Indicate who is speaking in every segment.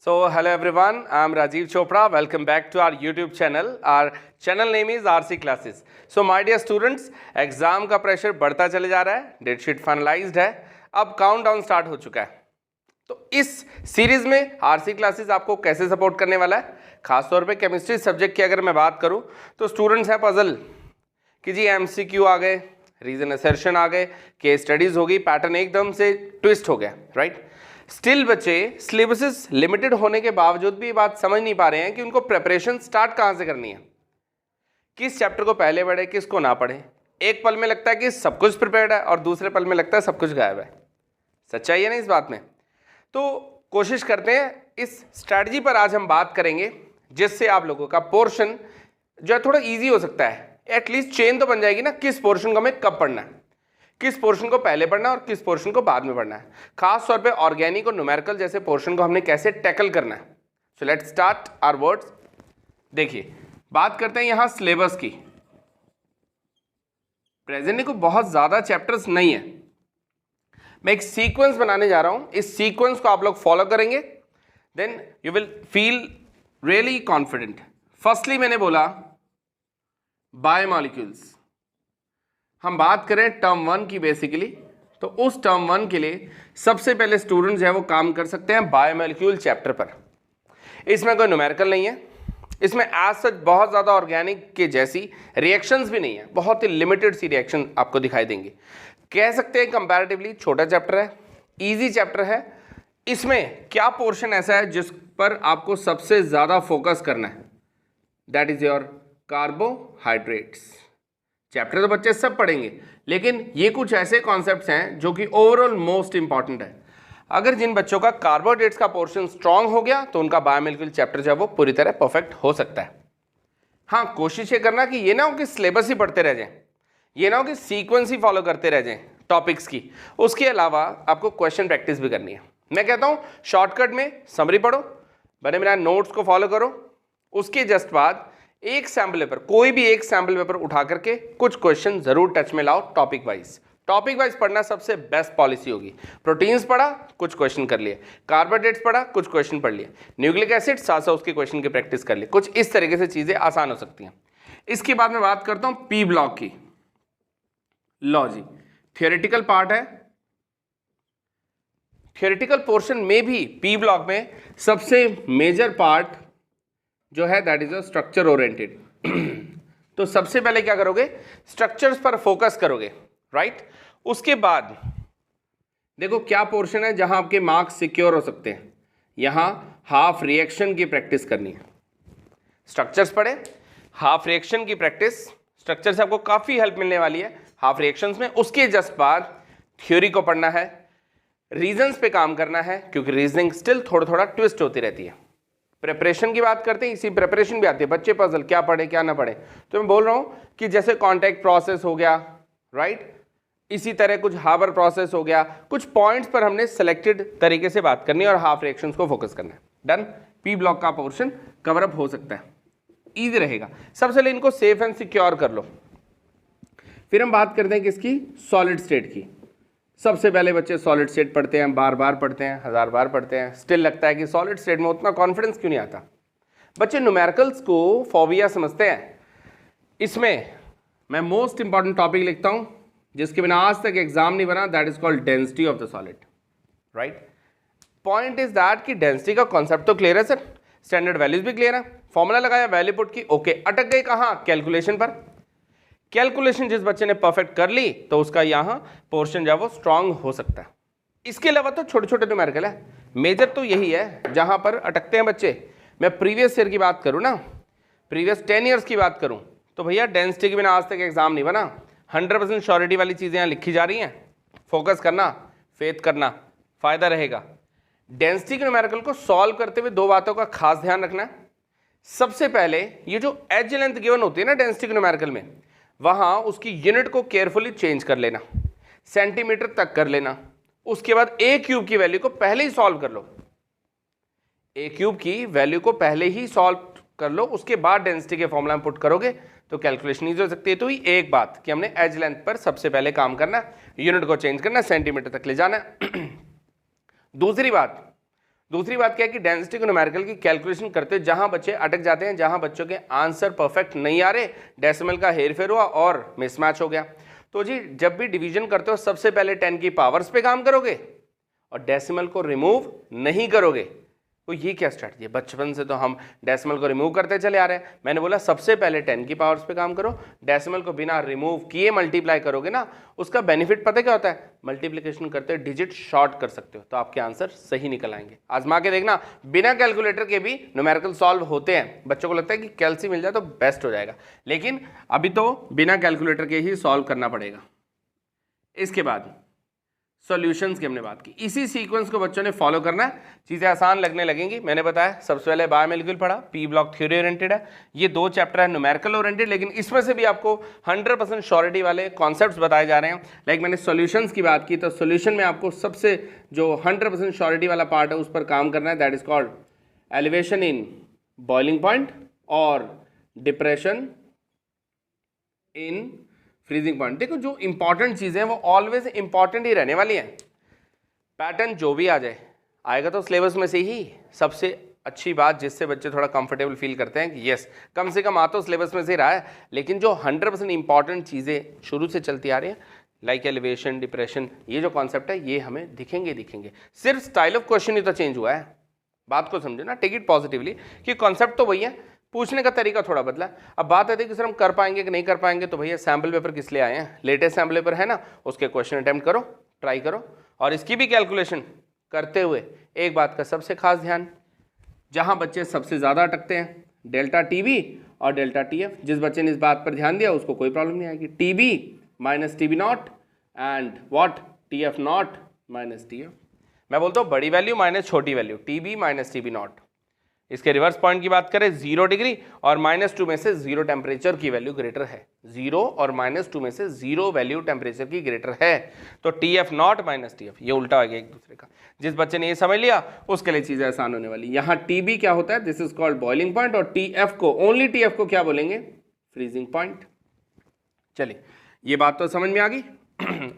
Speaker 1: So, hello everyone, I am Rajiv Chopra. Welcome back to our YouTube channel. Our channel name is RC Classes. So, my dear students, exam का pressure बढ़ता चले जा रहा है, date sheet finalised है, अब countdown start हो चुका है. तो इस सीरीज में आरसी क्लासेस आपको कैसे सपोर्ट करने वाला है, खासतौर पे केमिस्ट्री सब्जेक्ट की अगर मैं बात करूं तो स्टूडेंट्स हैं पजल कि जी एमसीक्यू आ गए, रीजन असर्शन आ गए, केस स्टडीज होगी, पैटर्न एकदम से ट्विस्ट हो गया, राइट. स्टिल बच्चे सिलेबसेस लिमिटेड होने के बावजूद भी ये बात समझ नहीं पा रहे हैं कि उनको प्रिपरेशन स्टार्ट कहाँ से करनी है, किस चैप्टर को पहले पढ़े किसको ना पढ़े. एक पल में लगता है कि सब कुछ प्रिपेयर्ड है और दूसरे पल में लगता है सब कुछ गायब है. सच्चाई है ना इस बात में. तो कोशिश करते हैं इस स्ट्रैटेजी पर आज हम बात करेंगे जिससे आप लोगों का पोर्शन जो है थोड़ा इजी हो सकता है. एटलीस्ट चेन तो बन जाएगी ना, किस पोर्शन को हमें कब पढ़ना है, किस पोर्शन को पहले पढ़ना है और किस पोर्शन को बाद में पढ़ना है. खास तौर पे ऑर्गेनिक और न्यूमेरिकल जैसे पोर्शन को हमने कैसे टैकल करना है. So let's start our words. देखिए बात करते हैं यहां सिलेबस की. प्रेजेंट को बहुत ज्यादा चैप्टर्स नहीं है, मैं एक सीक्वेंस बनाने जा रहा हूं. इस सीक्वेंस को आप लोग फॉलो करेंगे, then you will feel really confident. Firstly मैंने बोला बायोमॉलिक्यूल्स. हम बात करें टर्म 1 की बेसिकली, तो उस टर्म 1 के लिए सबसे पहले स्टूडेंट जो है वो काम कर सकते हैं बायोमॉलिक्यूल चैप्टर पर. इसमें कोई न्यूमेरिकल नहीं है, इसमें एज सच बहुत ज़्यादा ऑर्गेनिक के जैसी रिएक्शंस भी नहीं है, बहुत ही लिमिटेड सी रिएक्शन आपको दिखाई देंगे. कह सकते हैं कंपैरेटिवली छोटा चैप्टर है, इजी चैप्टर है. इसमें क्या पोर्शन ऐसा है जिस पर आपको सबसे ज़्यादा फोकस करना है, that is your carbohydrates. Chapter तो बच्चे सब पढ़ेंगे, लेकिन ये कुछ ऐसे कॉन्सेप्ट्स हैं जो कि ओवरऑल मोस्ट इंपॉर्टेंट है. अगर जिन बच्चों का कार्बोहाइड्रेट्स का पोर्शन स्ट्रांग हो गया तो उनका बायोमॉलिक्यूल चैप्टर जो है वो पूरी तरह परफेक्ट हो सकता है. हाँ, कोशिश ये करना कि ये ना हो कि सिलेबस ही पढ़ते रह जाएं, ये ना हो कि सीक्वेंस ही फॉलो करते रह जाएं टॉपिक्स की. उसके अलावा आपको क्वेश्चन प्रैक्टिस भी करनी है. मैं कहता हूँ शॉर्टकट में समरी पढ़ो, बने मेरा नोट्स को फॉलो करो, उसके जस्ट बाद एक सैम्पल पेपर, कोई भी एक सैम्पल पेपर उठा करके कुछ क्वेश्चन जरूर टच में लाओ. टॉपिक वाइज पढ़ना सबसे बेस्ट पॉलिसी होगी. प्रोटीन्स पढ़ा, कुछ क्वेश्चन कर लिए, कार्बोहाइड्रेट्स पढ़ा, कुछ क्वेश्चन पढ़ लिए, न्यूक्लिक एसिड साथ साथ उसके क्वेश्चन की प्रैक्टिस कर लिए. कुछ इस तरीके से चीजें आसान हो सकती हैं. इसके बाद मैं बात करता हूं पी ब्लॉक की. लो जी, थियोरेटिकल पार्ट है. थियोरेटिकल पोर्शन में भी पी ब्लॉक में सबसे मेजर पार्ट जो है that is a structure oriented. तो सबसे पहले क्या करोगे, स्ट्रक्चर्स पर फोकस करोगे, राइट. उसके बाद देखो क्या पोर्शन है जहां आपके मार्क्स सिक्योर हो सकते हैं. यहां हाफ रिएक्शन की प्रैक्टिस करनी है. स्ट्रक्चर्स पढ़े, हाफ रिएक्शन की प्रैक्टिस, स्ट्रक्चर से आपको काफी हेल्प मिलने वाली है हाफ रिएक्शंस में. उसके जस्ट बाद थ्योरी को पढ़ना है, रीजंस पे काम करना है, क्योंकि रीजनिंग स्टिल थोड़ा थोड़ा ट्विस्ट होती रहती है. प्रिपरेशन की बात करते हैं, इसी प्रिपरेशन भी आती है, बच्चे पजल क्या पढ़े क्या ना पढ़े. तो मैं बोल रहा हूं कि जैसे कॉन्टैक्ट प्रोसेस हो गया, राइट, इसी तरह कुछ हाबर प्रोसेस हो गया, कुछ पॉइंट्स पर हमने सेलेक्टेड तरीके से बात करनी है और हाफ रिएक्शंस को फोकस करना है. डन. पी ब्लॉक का पोर्शन कवर अप हो सकता है, ईजी रहेगा. सबसे पहले इनको सेफ एंड सिक्योर कर लो. फिर हम बात करते हैं किसकी, सॉलिड स्टेट की. सबसे पहले बच्चे सॉलिड स्टेट पढ़ते हैं, बार बार पढ़ते हैं, 1000 बार पढ़ते हैं, स्टिल लगता है कि सॉलिड स्टेट में उतना कॉन्फिडेंस क्यों नहीं आता. बच्चे न्यूमेरिकल्स को फोबिया समझते हैं. इसमें मैं मोस्ट इंपॉर्टेंट टॉपिक लिखता हूं जिसके बिना आज तक एग्जाम नहीं बना, that is called density of the solid, right. Point is that कि डेंसिटी का कॉन्सेप्ट तो क्लियर है सर, स्टैंडर्ड वैल्यूज भी क्लियर है, फॉर्मूला लगाया, वैल्यू पुट की, ओके. अटक गए कहां, कैलकुलेशन पर. कैलकुलेशन जिस बच्चे ने परफेक्ट कर ली तो उसका यहां पोर्शन जो है वो स्ट्रांग हो सकता है. इसके अलावा तो छोटे छोटे न्यूमेरिकल है, मेजर तो यही है जहां पर अटकते हैं बच्चे. मैं प्रीवियस ईयर की बात करूं ना, प्रीवियस 10 ईयर्स की बात करूं तो भैया डेंसिटी के बिना आज तक एग्जाम नहीं बना. 100% श्योरिटी वाली चीजें यहां लिखी जा रही हैं. फोकस करना, फेथ करना, फायदा रहेगा. डेंसिटी के न्यूमेरिकल को सॉल्व करते हुए दो बातों का खास ध्यान रखना है. सबसे पहले ये जो एज लेंथ गिवन होती है ना डेंसिटी के न्यूमेरिकल में, वहां उसकी यूनिट को केयरफुली चेंज कर लेना, सेंटीमीटर तक कर लेना. उसके बाद ए क्यूब की वैल्यू को पहले ही सॉल्व कर लो, ए क्यूब की वैल्यू को पहले ही सॉल्व कर लो. उसके बाद डेंसिटी के फॉर्मूला में पुट करोगे तो कैलकुलेशन ईजी हो सकती है. तो ही एक बात कि हमने एज लेंथ पर सबसे पहले काम करना, यूनिट को चेंज करना, सेंटीमीटर तक ले जाना. दूसरी बात, दूसरी बात क्या है कि डेंसिटी को न्यूमेरिकल की कैलकुलेशन करते हैं जहां बच्चे अटक जाते हैं, जहां बच्चों के आंसर परफेक्ट नहीं आ रहे, डेसिमल का हेरफेर हुआ और मिसमैच हो गया। तो जी जब भी डिवीजन करते हो सबसे पहले 10 की पावर्स पे काम करोगे और डेसिमल को रिमूव नहीं करोगे। तो ये क्या स्ट्रैटेजी है? बचपन से तो हम डेसिमल को रिमूव करते चले आ रहे हैं। मैंने बोला सबसे पहले 10 की पावर्स पे काम करो, डेसिमल को बिना रिमूव किए मल्टीप्लाई करोगे ना, उसका बेनिफिट पता क्या होता है? मल्टीप्लिकेशन करते डिजिट शॉर्ट कर सकते हो, तो आपके आंसर सही निकल आएंगे। आजमा के देखना, बिना कैलकुलेटर के भी न्यूमेरिकल सॉल्व होते हैं। बच्चों को लगता है कि कैलसी मिल जाए तो बेस्ट हो जाएगा, लेकिन अभी तो बिना कैलकुलेटर के ही सॉल्व करना पड़ेगा। इसके बाद सॉल्यूशंस की हमने बात की, इसी सीक्वेंस को बच्चों ने फॉलो करना है, चीज़ें आसान लगने लगेंगी। मैंने बताया सबसे पहले बायोमोलिक्यूल पढ़ा, पी ब्लॉक थ्योरी ओरिएंटेड है, ये 2 चैप्टर है न्यूमेरिकल ओरिएंटेड, लेकिन इसमें से भी आपको 100% श्योरिटी वाले कॉन्सेप्ट्स बताए जा रहे हैं। लाइक मैंने सॉल्यूशंस की बात की, तो सॉल्यूशन में आपको सबसे जो 100% श्योरिटी वाला पार्ट है उस पर काम करना है, that is called elevation in boiling point और डिप्रेशन इन फ्रीजिंग पॉइंट। देखो जो इंपॉर्टेंट चीजें हैं वो ऑलवेज इंपॉर्टेंट ही रहने वाली हैं। पैटर्न जो भी आ जाए आएगा तो सिलेबस में से ही। सबसे अच्छी बात जिससे बच्चे थोड़ा कंफर्टेबल फील करते हैं कि यस कम से कम आ तो सिलेबस में से ही रहा है, लेकिन जो 100% इंपॉर्टेंट चीज़ें शुरू से चलती आ रही हैं लाइक एलिवेशन, डिप्रेशन, ये जो कॉन्सेप्ट है ये हमें दिखेंगे। सिर्फ स्टाइल ऑफ क्वेश्चन ही तो चेंज हुआ है। बात को समझो ना, टेक इट पॉजिटिवली कि कॉन्सेप्ट तो वही है, पूछने का तरीका थोड़ा बदला। अब बात आती है कि सर हम कर पाएंगे कि नहीं कर पाएंगे, तो भैया सैम्पल पेपर किस लिए आए हैं? लेटेस्ट सैम्पल पेपर है ना, उसके क्वेश्चन अटेम्प्ट करो, ट्राई करो, और इसकी भी कैलकुलेशन करते हुए एक बात का सबसे खास ध्यान, जहां बच्चे सबसे ज़्यादा अटकते हैं डेल्टा टीबी और डेल्टा टीएफ। जिस बच्चे ने इस बात पर ध्यान दिया उसको कोई प्रॉब्लम नहीं आएगी। TB minus TB naught and what TF not minus TF. मैं बोलता हूँ बड़ी वैल्यू माइनस छोटी value, TB minus TB naught. इसके रिवर्स पॉइंट की बात करें 0 डिग्री और -2 में से 0 टेम्परेचर की वैल्यू ग्रेटर है। 0 और -2 में से 0 वैल्यू टेम्परेचर की ग्रेटर है, तो TF नॉट माइनस TF, ये उल्टा आ गया एक दूसरे का। जिस बच्चे ने ये समझ लिया उसके लिए चीजें आसान होने वाली। यहाँ TB क्या होता है? This is called boiling point, और TF को, ओनली TF को क्या बोलेंगे? Freezing point. चलिए ये बात तो समझ में आ गई।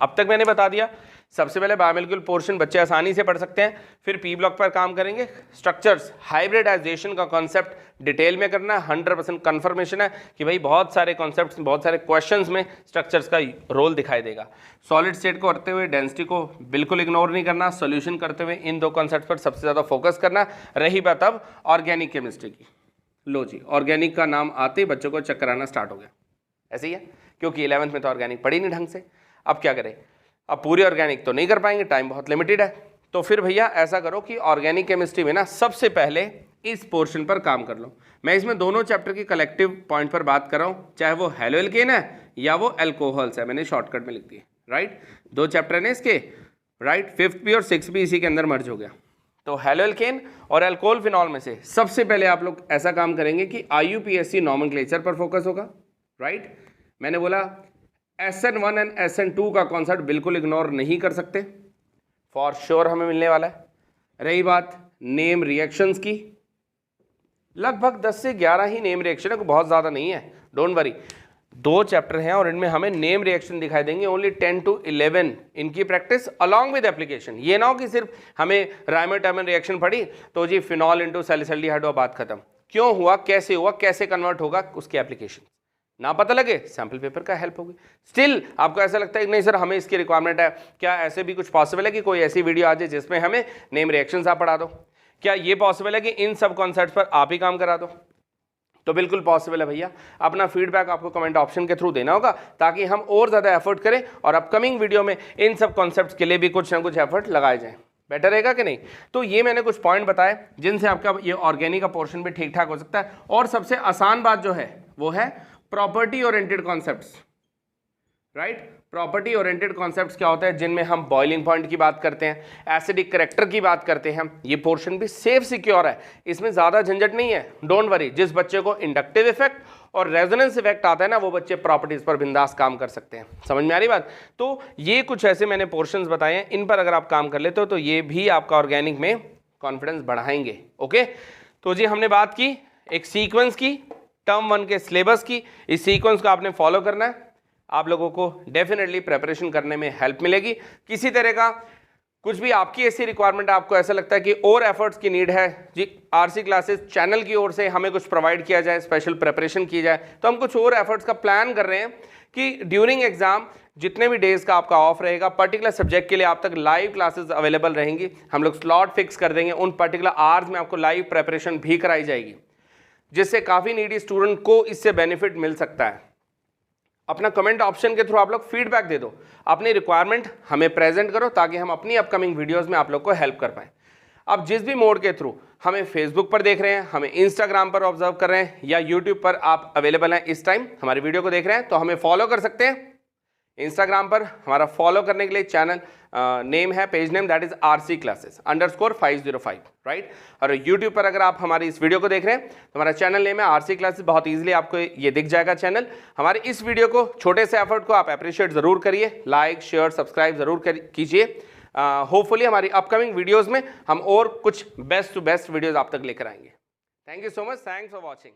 Speaker 1: अब तक मैंने बता दिया सबसे पहले बायोमोलिक्यूल पोर्शन बच्चे आसानी से पढ़ सकते हैं, फिर पी ब्लॉक पर काम करेंगे। स्ट्रक्चर्स, हाइब्रिडाइजेशन का कॉन्सेप्ट डिटेल में करना है, 100% कंफर्मेशन है कि भाई बहुत सारे कॉन्सेप्ट्स, बहुत सारे क्वेश्चंस में स्ट्रक्चर्स का रोल दिखाई देगा। सॉलिड स्टेट को करते हुए डेंसिटी को बिल्कुल इग्नोर नहीं करना, सोल्यूशन करते हुए इन 2 कॉन्सेप्ट पर सबसे ज़्यादा फोकस करना। रही बात अब ऑर्गेनिक केमिस्ट्री की, लो जी ऑर्गेनिक का नाम आते ही बच्चों को चक्कर आना स्टार्ट हो गया। ऐसे ही है, क्योंकि 11th में तो ऑर्गेनिक पढ़ी नहीं ढंग से। अब क्या करें? अब पूरी ऑर्गेनिक तो नहीं कर पाएंगे, टाइम बहुत लिमिटेड है, तो फिर भैया ऐसा करो कि ऑर्गेनिक केमिस्ट्री में ना सबसे पहले इस पोर्शन पर काम कर लो। मैं इसमें दोनों चैप्टर की कलेक्टिव पॉइंट पर बात कर रहा हूँ, चाहे वो हेलोएल्केन है या वो एल्कोहल्स है, मैंने शॉर्टकट में लिख दिए, राइट। 2 चैप्टर ने इसके, राइट, 5th भी और 6th भी इसी के अंदर मर्ज हो गया। तो हेलोएल्केन और अल्कोहल फिनॉल में से सबसे पहले आप लोग ऐसा काम करेंगे कि IUPAC नॉमेनक्लेचर पर फोकस होगा, राइट। मैंने बोला SN1 एंड SN2 का कॉन्सेप्ट बिल्कुल इग्नोर नहीं कर सकते, फॉर श्योर हमें मिलने वाला है। रही बात नेम रिएक्शंस की, लगभग 10 से 11 ही नेम रिएक्शन है, बहुत ज़्यादा नहीं है, डोंट वरी। 2 चैप्टर हैं और इनमें हमें नेम रिएक्शन दिखाई देंगे, ओनली 10 to 11 इनकी प्रैक्टिस अलॉन्ग विद एप्लीकेशन। ये ना हो कि सिर्फ हमें राइमोटर्मन रिएक्शन पढ़ी तो जी फिनॉल इंटू सैलिसिल्डिहाइड हुआ, बात खत्म। क्यों हुआ, कैसे हुआ, कैसे कन्वर्ट होगा, उसकी एप्लीकेशन ना पता लगे, सैंपल पेपर का हेल्प होगी। स्टिल आपको ऐसा लगता है कि नहीं सर हमें इसकी रिक्वायरमेंट है, क्या ऐसे भी कुछ पॉसिबल है कि कोई ऐसी वीडियो आ जाए जिसमें हमें नेम रिएक्शंस आप पढ़ा दो? क्या ये पॉसिबल है कि इन सब कॉन्सेप्ट्स पर आप ही काम करा दो? तो बिल्कुल पॉसिबल है भैया। अपना फीडबैक आपको कमेंट ऑप्शन के थ्रू देना होगा ताकि हम और ज़्यादा एफर्ट करें और अपकमिंग वीडियो में इन सब कॉन्सेप्ट्स के लिए भी कुछ ना कुछ एफर्ट लगाए जाएँ। बेटर रहेगा कि नहीं? तो ये मैंने कुछ पॉइंट बताए जिनसे आपका ये ऑर्गेनिक का पोर्शन भी ठीक ठाक हो सकता है। और सबसे आसान बात जो है वो है property oriented concepts, right. Property oriented concepts क्या होता है? जिनमें हम बॉइलिंग पॉइंट की बात करते हैं, एसिडिक करेक्टर की बात करते हैं। ये पोर्शन भी सेफ सिक्योर है, इसमें ज़्यादा झंझट नहीं है, डोंट वरी। जिस बच्चे को इंडक्टिव इफेक्ट और रेजोनेंस इफेक्ट आता है ना, वो बच्चे प्रॉपर्टीज पर बिंदास काम कर सकते हैं। समझ में आ रही बात? तो ये कुछ ऐसे मैंने पोर्शंस बताए हैं, इन पर अगर आप काम कर लेते हो तो ये भी आपका ऑर्गेनिक में कॉन्फिडेंस बढ़ाएंगे। ओके, तो जी हमने बात की एक सीक्वेंस की, टर्म 1 के सिलेबस की। इस सीक्वेंस को आपने फॉलो करना है, आप लोगों को डेफिनेटली प्रिपरेशन करने में हेल्प मिलेगी। किसी तरह का कुछ भी आपकी ऐसी रिक्वायरमेंट है, आपको ऐसा लगता है कि और एफर्ट्स की नीड है जी, आरसी क्लासेस चैनल की ओर से हमें कुछ प्रोवाइड किया जाए, स्पेशल प्रिपरेशन की जाए, तो हम कुछ और एफर्ट्स का प्लान कर रहे हैं कि ड्यूरिंग एग्जाम जितने भी डेज का आपका ऑफ रहेगा, पर्टिकुलर सब्जेक्ट के लिए आप तक लाइव क्लासेस अवेलेबल रहेंगी। हम लोग स्लॉट फिक्स कर देंगे, उन पर्टिकुलर आवर्स में आपको लाइव प्रिपरेशन भी कराई जाएगी, जिससे काफ़ी नीडी स्टूडेंट को इससे बेनिफिट मिल सकता है। अपना कमेंट ऑप्शन के थ्रू आप लोग फीडबैक दे दो, अपनी रिक्वायरमेंट हमें प्रेजेंट करो, ताकि हम अपनी अपकमिंग वीडियोस में आप लोग को हेल्प कर पाएँ। आप जिस भी मोड के थ्रू हमें फेसबुक पर देख रहे हैं, हमें इंस्टाग्राम पर ऑब्जर्व कर रहे हैं, या यूट्यूब पर आप अवेलेबल हैं इस टाइम हमारी वीडियो को देख रहे हैं, तो हमें फॉलो कर सकते हैं। इंस्टाग्राम पर हमारा फॉलो करने के लिए चैनल नेम है, page name that is RC Classes _505, right. और यूट्यूब पर अगर आप हमारी इस वीडियो को देख रहे हैं तो हमारा चैनल नेम है RC Classes, बहुत ईजिली आपको ये दिख जाएगा चैनल। हमारे इस वीडियो को, छोटे से एफर्ट को आप अप्रिशिएट जरूर करिए, लाइक शेयर सब्सक्राइब जरूर कीजिए। होपफुली हमारी अपकमिंग वीडियोज़ में हम और कुछ बेस्ट टू बेस्ट वीडियोज़ आप तक लेकर आएंगे। Thank you so much, thanks for watching.